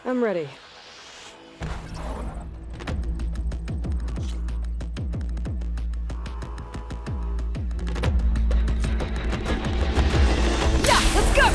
I'm ready. Yeah, let's go!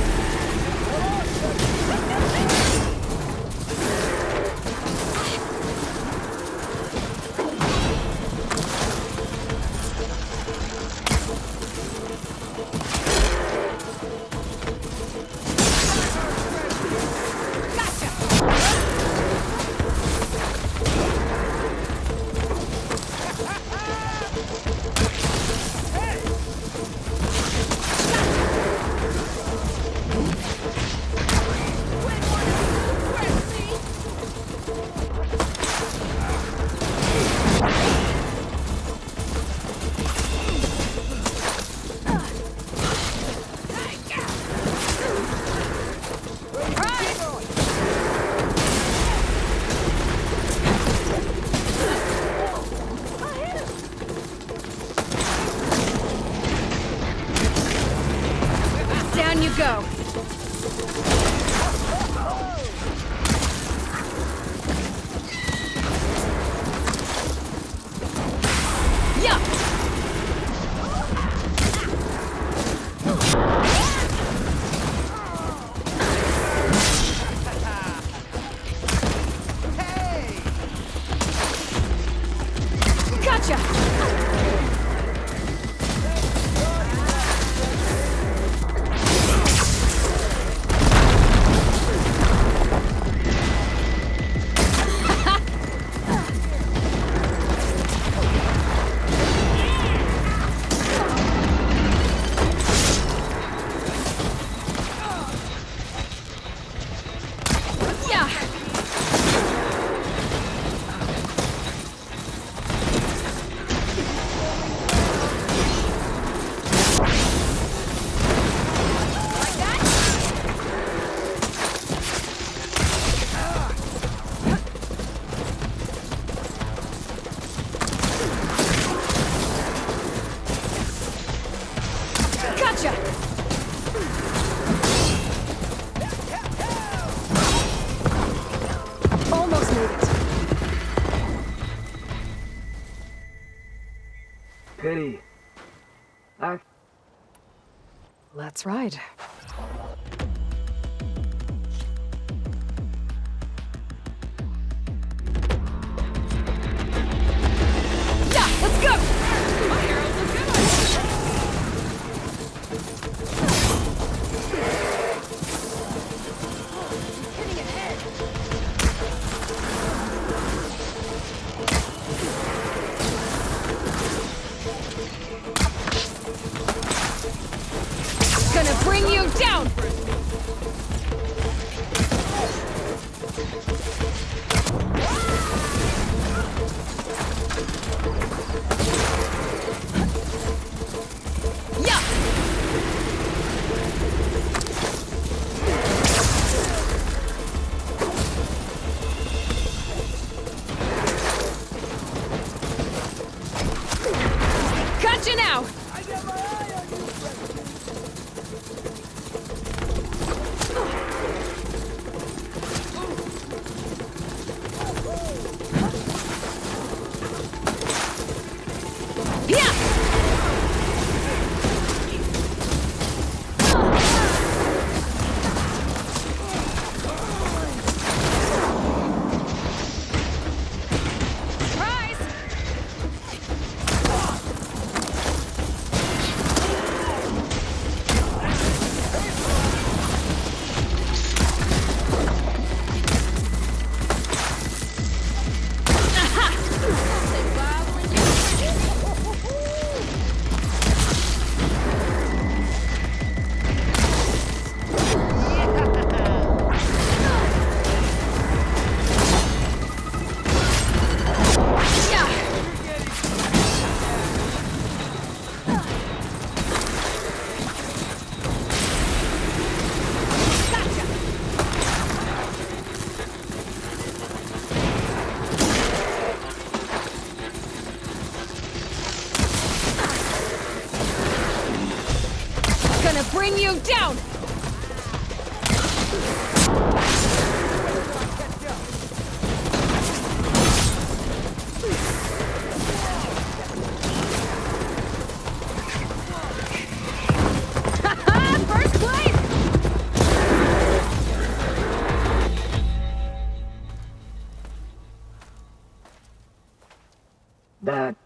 Down you go. Yeah. Gotcha. Yeah. Like that? Gotcha. Almost made it. Pity. Let's ride. Yeah, let's go! My arrows are good. Hitting ahead. Gonna bring you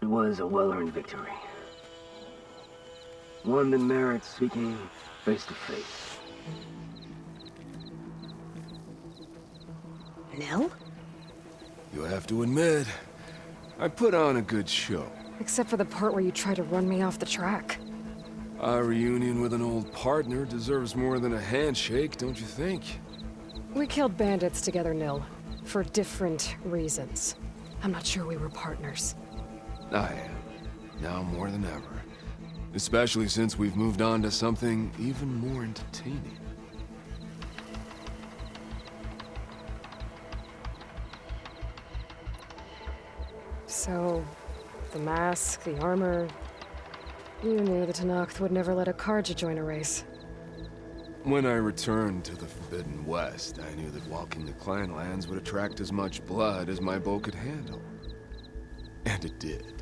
That was a well-earned victory. One that merits speaking face to face. Nil? You have to admit, I put on a good show. Except for the part where you try to run me off the track. A reunion with an old partner deserves more than a handshake, don't you think? We killed bandits together, Nil. For different reasons. I'm not sure we were partners. I am. Now more than ever. Especially since we've moved on to something even more entertaining. So, the mask, the armor... You knew the Tenakth would never let a Karja join a race. When I returned to the Forbidden West, I knew that walking the clan lands would attract as much blood as my bow could handle. And it did.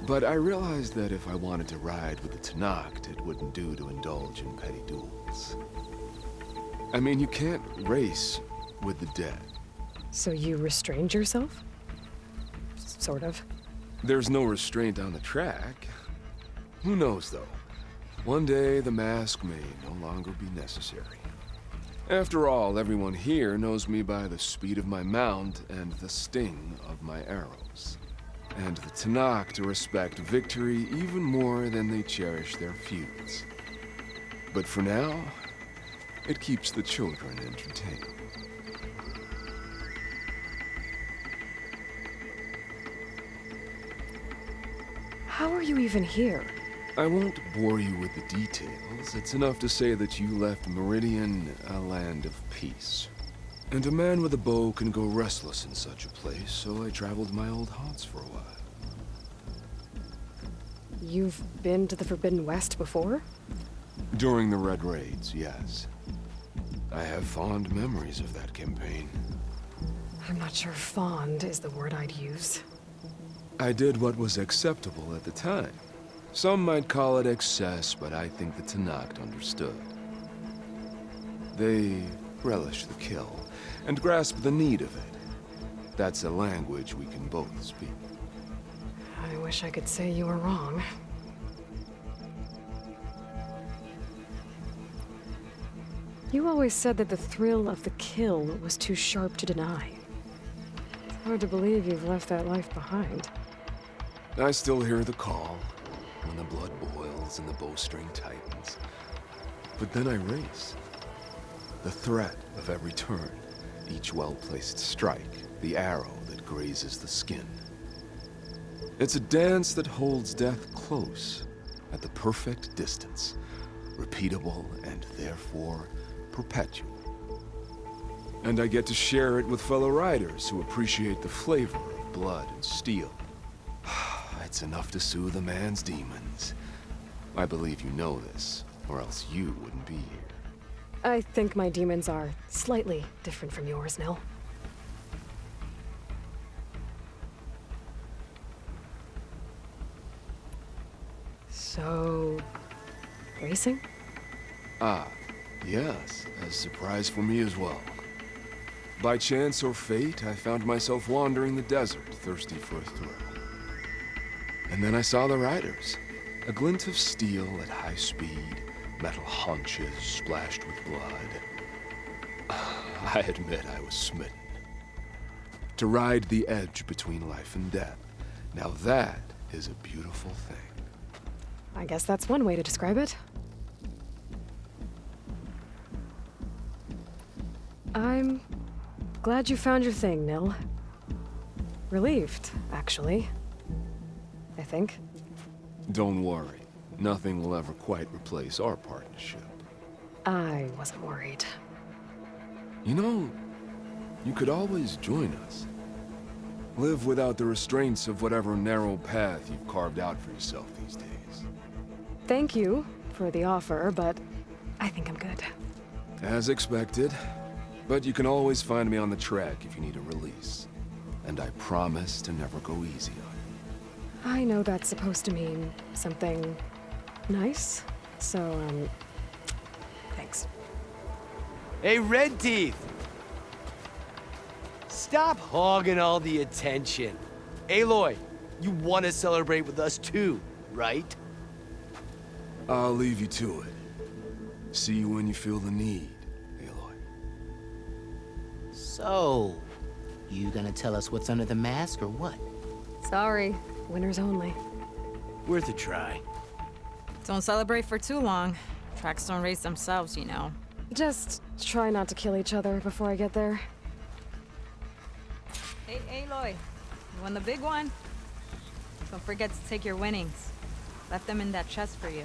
But I realized that if I wanted to ride with the Tenakth, it wouldn't do to indulge in petty duels. I mean, you can't race with the dead. So you restrained yourself? Sort of. There's no restraint on the track. Who knows, though? One day, the mask may no longer be necessary. After all, everyone here knows me by the speed of my mount and the sting of my arrows. And the Tenakth respect victory even more than they cherish their feuds. But for now, it keeps the children entertained. How are you even here? I won't bore you with the details. It's enough to say that you left Meridian a land of peace. And a man with a bow can go restless in such a place, so I traveled to my old haunts for a while. You've been to the Forbidden West before? During the Red Raids, yes. I have fond memories of that campaign. I'm not sure fond is the word I'd use. I did what was acceptable at the time. Some might call it excess, but I think the Tenakth understood. They relish the kill, and grasp the need of it. That's a language we can both speak. I wish I could say you were wrong. You always said that the thrill of the kill was too sharp to deny. It's hard to believe you've left that life behind. I still hear the call, when the blood boils and the bowstring tightens. But then I race. The threat of every turn, each well-placed strike, the arrow that grazes the skin. It's a dance that holds death close, at the perfect distance, repeatable and therefore perpetual. And I get to share it with fellow riders who appreciate the flavor of blood and steel. It's enough to soothe a man's demons. I believe you know this, or else you wouldn't be here. I think my demons are slightly different from yours, Nil. So... racing? Ah, yes, a surprise for me as well. By chance or fate, I found myself wandering the desert, thirsty for a thrill. And then I saw the riders. A glint of steel at high speed, metal haunches splashed with blood. I admit I was smitten. To ride the edge between life and death, now that is a beautiful thing. I guess that's one way to describe it. I'm glad you found your thing, Nil. Relieved, actually. I think. Don't worry. Nothing will ever quite replace our partnership. I wasn't worried. You know, you could always join us. Live without the restraints of whatever narrow path you've carved out for yourself these days. Thank you for the offer, but I think I'm good. As expected. But you can always find me on the track if you need a release. And I promise to never go easy on you. I know that's supposed to mean something nice, so, thanks. Hey, Red Teeth! Stop hogging all the attention. Aloy, You want to celebrate with us too, right? I'll leave you to it. See you when you feel the need, Aloy. So, you gonna tell us what's under the mask or what? Sorry, winners only. Worth a try. Don't celebrate for too long. Tracks don't race themselves, you know. Just try not to kill each other before I get there. Hey, Aloy, you won the big one? Don't forget to take your winnings. Left them in that chest for you.